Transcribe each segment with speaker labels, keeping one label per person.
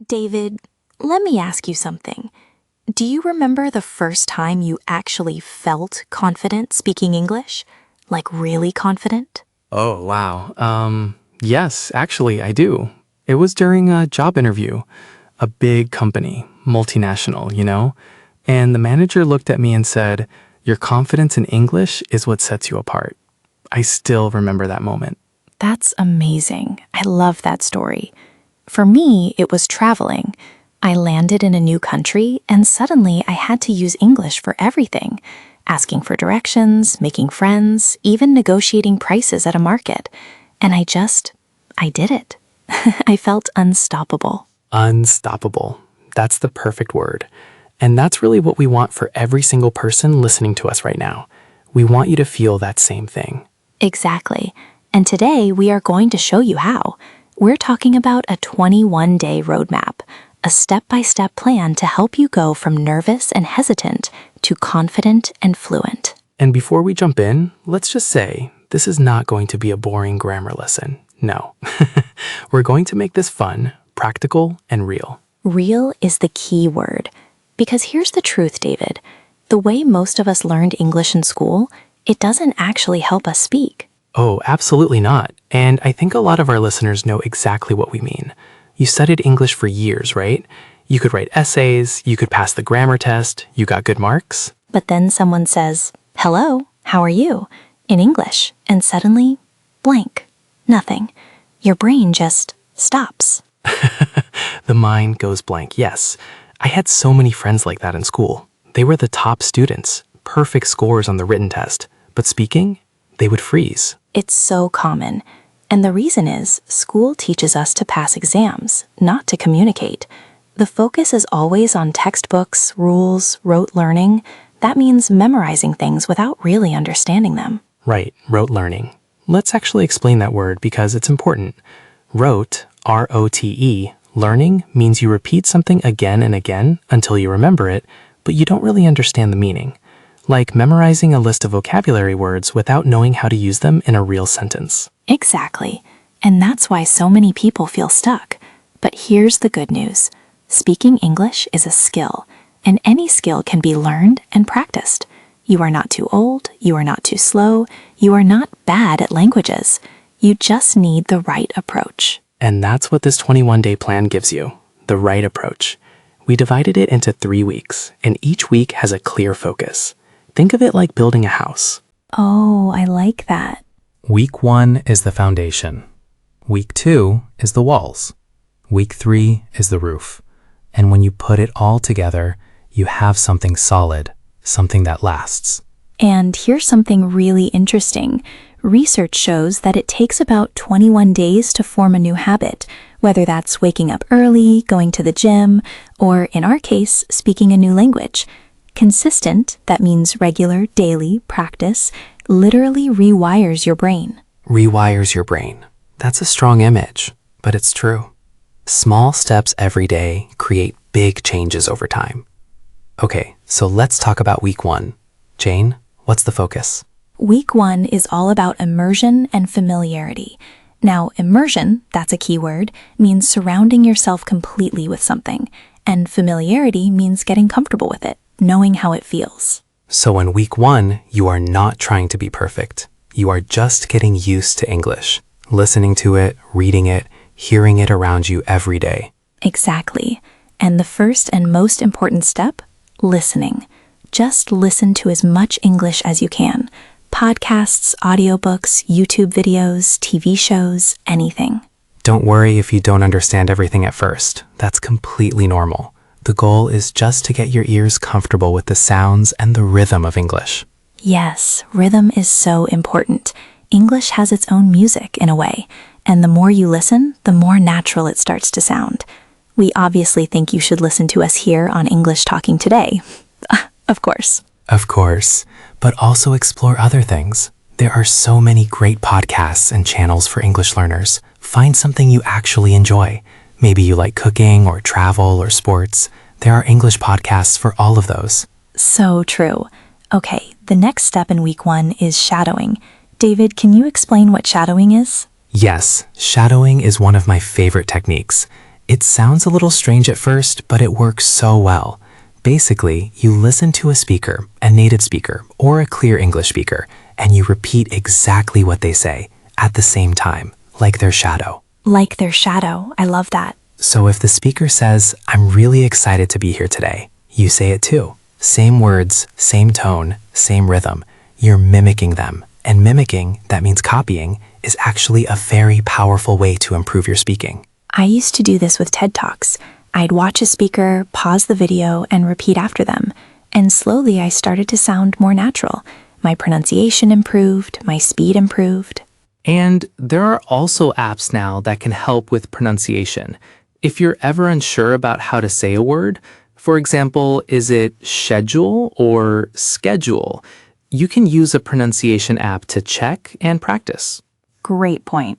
Speaker 1: David, let me ask you something. Do you remember the first time you actually felt confident speaking English? Like really confident?
Speaker 2: Oh, wow. Yes, actually, I do. It was during a job interview, a big company, multinational, And the manager looked at me and said, "Your confidence in English is what sets you apart." I still remember that moment.
Speaker 1: That's amazing. I love that story. For me, it was traveling. I landed in a new country, and suddenly I had to use English for everything. Asking for directions, making friends, even negotiating prices at a market. And I did it. I felt unstoppable.
Speaker 2: Unstoppable. That's the perfect word. And that's really what we want for every single person listening to us right now. We want you to feel that same thing.
Speaker 1: Exactly. And today we are going to show you how. We're talking about a 21-day roadmap, a step-by-step plan to help you go from nervous and hesitant to confident and fluent.
Speaker 2: And before we jump in, let's just say this is not going to be a boring grammar lesson. No. We're going to make this fun, practical, and real.
Speaker 1: Real is the key word. Because here's the truth, David. The way most of us learned English in school, it doesn't actually help us speak.
Speaker 2: Oh, absolutely not. And I think a lot of our listeners know exactly what we mean. You studied English for years, right? You could write essays, you could pass the grammar test, you got good marks.
Speaker 1: But then someone says, "Hello, how are you?" in English, and suddenly, blank, nothing. Your brain just stops.
Speaker 2: The mind goes blank, yes. I had so many friends like that in school. They were the top students, perfect scores on the written test, but speaking, they would freeze.
Speaker 1: It's so common. And the reason is, school teaches us to pass exams, not to communicate. The focus is always on textbooks, rules, rote learning. That means memorizing things without really understanding them.
Speaker 2: Right, rote learning. Let's actually explain that word because it's important. Rote, R-O-T-E, learning means you repeat something again and again until you remember it, but you don't really understand the meaning. Like memorizing a list of vocabulary words without knowing how to use them in a real sentence.
Speaker 1: Exactly. And that's why so many people feel stuck. But here's the good news. Speaking English is a skill, and any skill can be learned and practiced. You are not too old, you are not too slow, you are not bad at languages. You just need the right approach.
Speaker 2: And that's what this 21-day plan gives you, the right approach. We divided it into 3 weeks, and each week has a clear focus. Think of it like building a house.
Speaker 1: Oh, I like that.
Speaker 3: Week 1 is the foundation. Week 2 is the walls. Week 3 is the roof. And when you put it all together, you have something solid, something that lasts.
Speaker 1: And here's something really interesting. Research shows that it takes about 21 days to form a new habit, whether that's waking up early, going to the gym, or in our case, speaking a new language. Consistent, that means regular, daily practice, literally rewires your brain.
Speaker 2: Rewires your brain. That's a strong image, but it's true. Small steps every day create big changes over time. Okay, so let's talk about week 1. Jane, what's the focus?
Speaker 1: Week 1 is all about immersion and familiarity. Now, immersion, that's a key word, means surrounding yourself completely with something, and familiarity means getting comfortable with it, knowing how it feels.
Speaker 2: So in week 1, you are not trying to be perfect. You are just getting used to English, listening to it, reading it, hearing it around you every day.
Speaker 1: Exactly. And the first and most important step, listening. Just listen to as much English as you can. Podcasts, audiobooks, YouTube videos, TV shows, anything.
Speaker 2: Don't worry if you don't understand everything at first. That's completely normal. The goal is just to get your ears comfortable with the sounds and the rhythm of English.
Speaker 1: Yes, rhythm is so important. English has its own music in a way, and the more you listen, the more natural it starts to sound. We obviously think you should listen to us here on English Talking Today. Of course.
Speaker 2: Of course, but also explore other things. There are so many great podcasts and channels for English learners. Find something you actually enjoy. Maybe you like cooking or travel or sports. There are English podcasts for all of those.
Speaker 1: So true. Okay, the next step in week 1 is shadowing. David, can you explain what shadowing is?
Speaker 2: Yes, shadowing is one of my favorite techniques.
Speaker 3: It sounds a little strange at first, but it works so well. Basically, you listen to a speaker, a native speaker, or a clear English speaker, and you repeat exactly what they say at the same time, like their shadow.
Speaker 1: Like their shadow. I love that.
Speaker 3: So if the speaker says, "I'm really excited to be here today," you say it too. Same words, same tone, same rhythm. You're mimicking them. And mimicking, that means copying, is actually a very powerful way to improve your speaking.
Speaker 1: I used to do this with TED Talks. I'd watch a speaker, pause the video, and repeat after them. And slowly I started to sound more natural. My pronunciation improved, my speed improved.
Speaker 2: And there are also apps now that can help with pronunciation. If you're ever unsure about how to say a word, for example, is it schedule or schedule? You can use a pronunciation app to check and practice.
Speaker 4: Great point.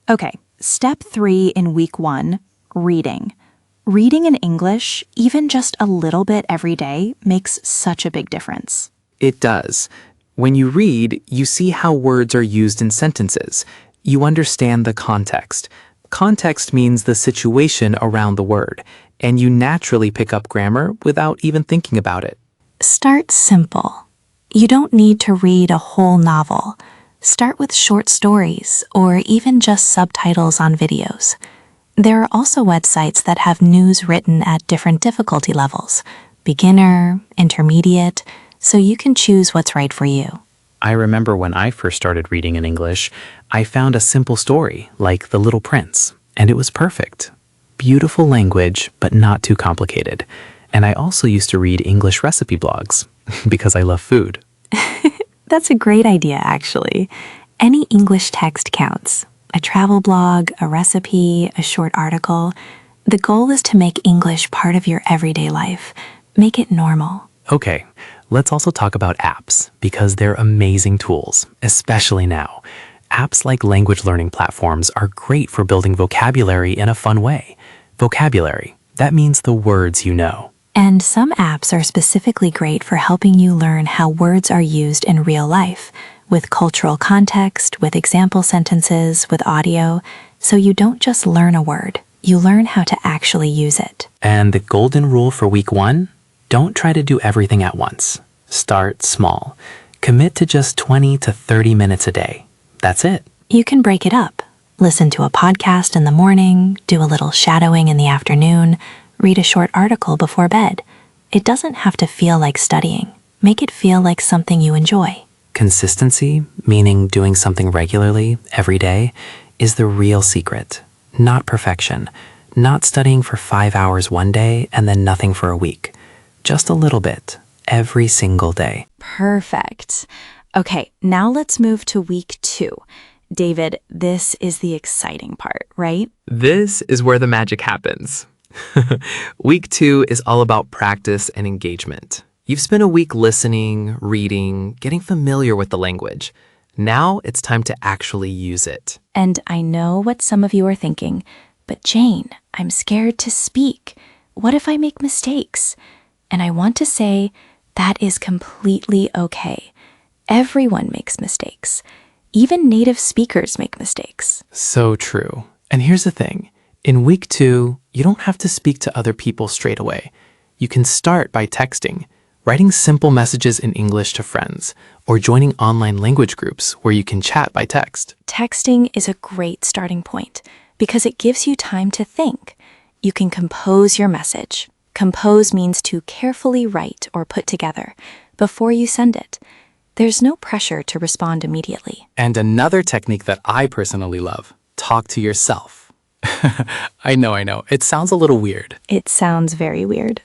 Speaker 4: Okay, step 3 in week 1, reading. Reading in English, even just a little bit every day, makes such a big difference.
Speaker 2: It does. When you read, you see how words are used in sentences. You understand the context. Context means the situation around the word, and you naturally pick up grammar without even thinking about it.
Speaker 1: Start simple. You don't need to read a whole novel. Start with short stories or even just subtitles on videos. There are also websites that have news written at different difficulty levels, beginner, intermediate, so you can choose what's right for you.
Speaker 3: I remember when I first started reading in English, I found a simple story like The Little Prince, and it was perfect. Beautiful language, but not too complicated. And I also used to read English recipe blogs because I love food.
Speaker 1: That's a great idea, actually. Any English text counts. A travel blog, a recipe, a short article. The goal is to make English part of your everyday life. Make it normal.
Speaker 3: Okay, let's also talk about apps because they're amazing tools, especially now. Apps like language learning platforms are great for building vocabulary in a fun way. Vocabulary, that means the words you know.
Speaker 1: And some apps are specifically great for helping you learn how words are used in real life, with cultural context, with example sentences, with audio, so you don't just learn a word, you learn how to actually use it.
Speaker 3: And the golden rule for week 1? Don't try to do everything at once. Start small. Commit to just 20 to 30 minutes a day. That's it.
Speaker 1: You can break it up. Listen to a podcast in the morning, do a little shadowing in the afternoon, read a short article before bed. It doesn't have to feel like studying. Make it feel like something you enjoy.
Speaker 3: Consistency, meaning doing something regularly, every day, is the real secret. Not perfection. Not studying for 5 hours one day and then nothing for a week. Just a little bit, every single day.
Speaker 4: Perfect. Okay, now let's move to week 2. David, this is the exciting part, right?
Speaker 2: This is where the magic happens. Week 2 is all about practice and engagement. You've spent a week listening, reading, getting familiar with the language. Now it's time to actually use it.
Speaker 1: And I know what some of you are thinking, but Jane, I'm scared to speak. What if I make mistakes? And I want to say that is completely okay. Everyone makes mistakes. Even native speakers make mistakes.
Speaker 2: So true. And here's the thing. In week 2, you don't have to speak to other people straight away. You can start by texting, writing simple messages in English to friends, or joining online language groups where you can chat by text.
Speaker 1: Texting is a great starting point because it gives you time to think. You can compose your message. Compose means to carefully write or put together before you send it. There's no pressure to respond immediately.
Speaker 2: And another technique that I personally love, talk to yourself. I know. It sounds a little weird.
Speaker 1: It sounds very weird.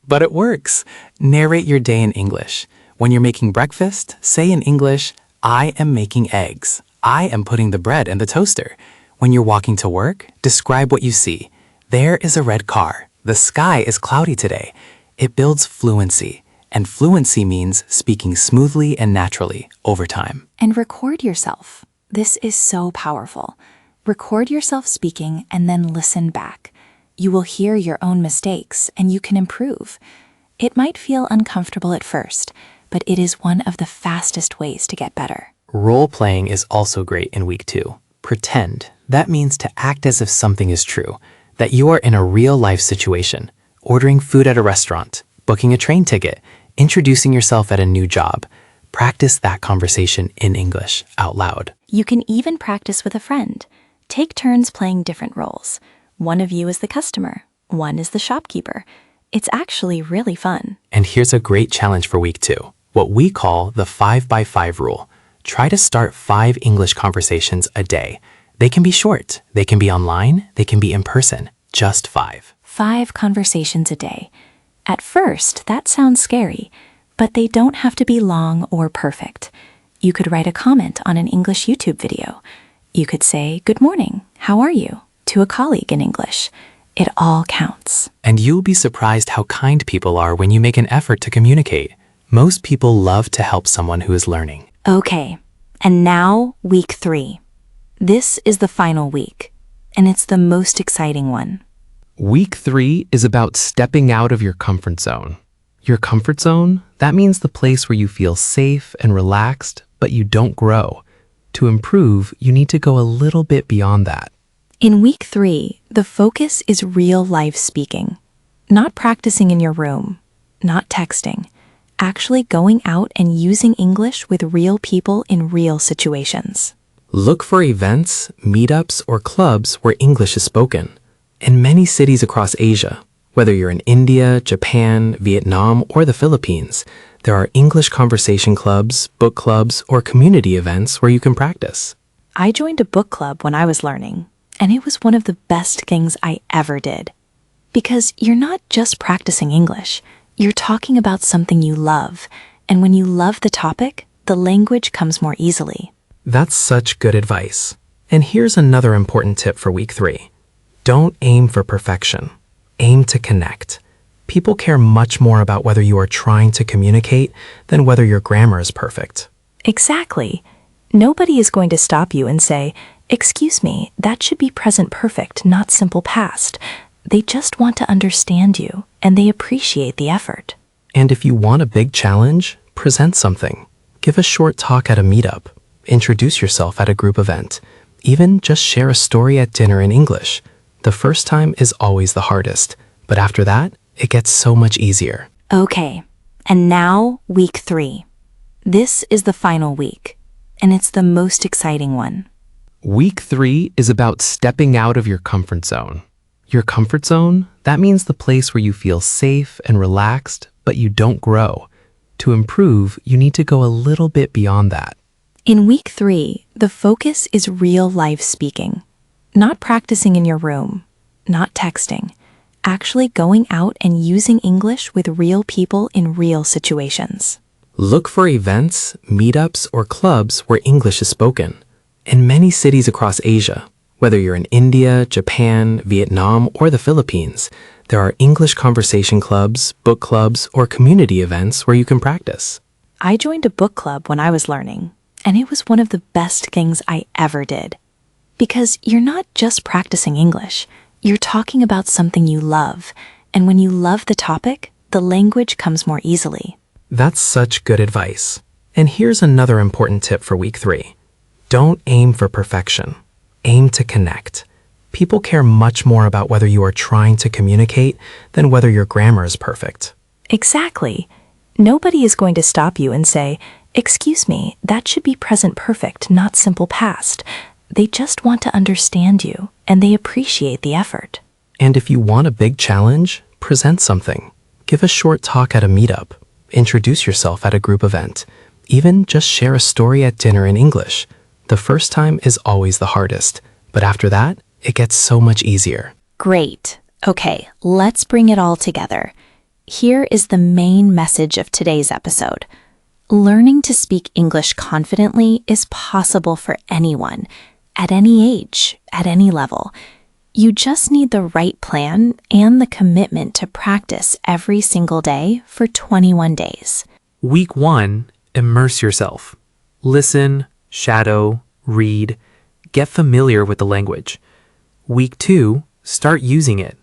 Speaker 2: But it works. Narrate your day in English. When you're making breakfast, say in English, I am making eggs. I am putting the bread in the toaster. When you're walking to work, describe what you see. There is a red car. The sky is cloudy today. It builds fluency. And fluency means speaking smoothly and naturally over time.
Speaker 1: And record yourself. This is so powerful. Record yourself speaking and then listen back. You will hear your own mistakes and you can improve. It might feel uncomfortable at first, but it is one of the fastest ways to get better.
Speaker 3: Role-playing is also great in week 2. Pretend. That means to act as if something is true.
Speaker 2: that you are in a real-life situation, ordering food at a restaurant, booking a train ticket, introducing yourself at a new job. Practice that conversation in English out loud.
Speaker 1: You can even practice with a friend. Take turns playing different roles. One of you is the customer, one is the shopkeeper. It's actually really fun.
Speaker 2: And here's a great challenge for week 2, what we call the 5x5 rule. Try to start 5 English conversations a day. They can be short, they can be online, they can be in person, just 5.
Speaker 1: 5 conversations a day. At first, that sounds scary, but they don't have to be long or perfect. You could write a comment on an English YouTube video. You could say, "Good morning, how are you?" to a colleague in English. It all counts.
Speaker 2: And you'll be surprised how kind people are when you make an effort to communicate. Most people love to help someone who is learning.
Speaker 1: Okay, and now week 3. This is the final week, and it's the most exciting one.
Speaker 5: Week 3 is about stepping out of your comfort zone. Your comfort zone, that means the place where you feel safe and relaxed, but you don't grow. To improve, you need to go a little bit beyond that.
Speaker 1: In week 3, the focus is real-life speaking. Not practicing in your room, not texting. Actually going out and using English with real people in real situations.
Speaker 2: Look for events, meetups, or clubs where English is spoken. In many cities across Asia, whether you're in India, Japan, Vietnam, or the Philippines, there are English conversation clubs, book clubs, or community events where you can practice.
Speaker 1: I joined a book club when I was learning, and it was one of the best things I ever did. Because you're not just practicing English, you're talking about something you love, and when you love the topic, the language comes more easily.
Speaker 2: That's such good advice. And here's another important tip for week 3. Don't aim for perfection. Aim to connect. People care much more about whether you are trying to communicate than whether your grammar is perfect.
Speaker 1: Exactly. Nobody is going to stop you and say, "Excuse me, that should be present perfect, not simple past." They just want to understand you, and they appreciate the effort.
Speaker 2: And if you want a big challenge, present something. Give a short talk at a meetup. Introduce yourself at a group event. Even just share a story at dinner in English. The first time is always the hardest, but after that, it gets so much easier.
Speaker 1: Okay, and now week 3. This is the final week, and it's the most exciting one.
Speaker 5: Week 3 is about stepping out of your comfort zone. Your comfort zone, that means the place where you feel safe and relaxed, but you don't grow. To improve, you need to go a little bit beyond that.
Speaker 1: In week 3, the focus is real-life speaking. Not practicing in your room, not texting. Actually going out and using English with real people in real situations.
Speaker 2: Look for events, meetups, or clubs where English is spoken. In many cities across Asia, whether you're in India, Japan, Vietnam, or the Philippines, there are English conversation clubs, book clubs, or community events where you can practice.
Speaker 1: I joined a book club when I was learning, and it was one of the best things I ever did. Because you're not just practicing English, you're talking about something you love, and when you love the topic, the language comes more easily.
Speaker 2: That's such good advice. And here's another important tip for week 3. Don't aim for perfection. Aim to connect. People care much more about whether you are trying to communicate than whether your grammar is perfect.
Speaker 1: Exactly. Nobody is going to stop you and say, "Excuse me, that should be present perfect, not simple past." They just want to understand you, and they appreciate the effort.
Speaker 2: And if you want a big challenge, present something. Give a short talk at a meetup. Introduce yourself at a group event. Even just share a story at dinner in English. The first time is always the hardest, but after that, it gets so much easier.
Speaker 1: Great. Okay, let's bring it all together. Here is the main message of today's episode. Learning to speak English confidently is possible for anyone, at any age, at any level. You just need the right plan and the commitment to practice every single day for 21 days.
Speaker 2: Week 1, immerse yourself. Listen, shadow, read, get familiar with the language. Week 2, start using it.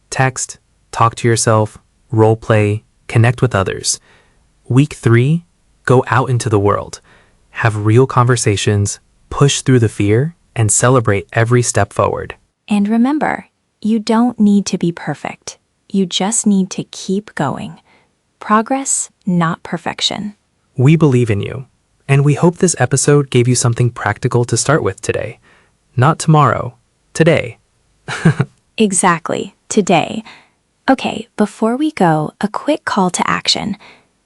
Speaker 2: Text, talk to yourself, role play, connect with others. Week 3, go out into the world. Have real conversations, push through the fear, and celebrate every step forward.
Speaker 1: And remember, You don't need to be perfect. You just need to keep going. Progress, not perfection.
Speaker 2: We believe in you, and we hope this episode gave you something practical to start with today. Not tomorrow, today.
Speaker 1: Exactly, today. Okay, before we go, a quick call to action.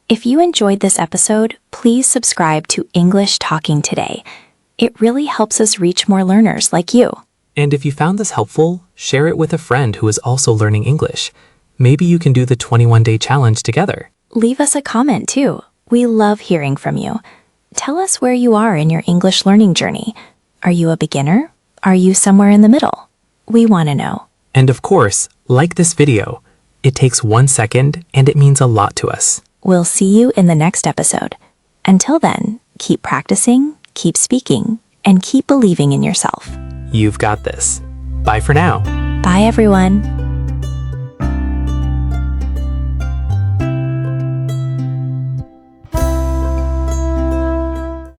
Speaker 1: If you enjoyed this episode, please subscribe to English Talking Today. It really helps us reach more learners like you.
Speaker 2: And if you found this helpful, share it with a friend who is also learning English. Maybe you can do the 21-day challenge together.
Speaker 1: Leave us a comment too. We love hearing from you. Tell us where you are in your English learning journey. Are you a beginner? Are you somewhere in the middle? We want to know.
Speaker 2: And of course, like this video. It takes 1 second and it means a lot to us.
Speaker 1: We'll see you in the next episode. Until then, keep practicing, keep speaking, and keep believing in yourself.
Speaker 2: You've got this. Bye for now.
Speaker 1: Bye, everyone.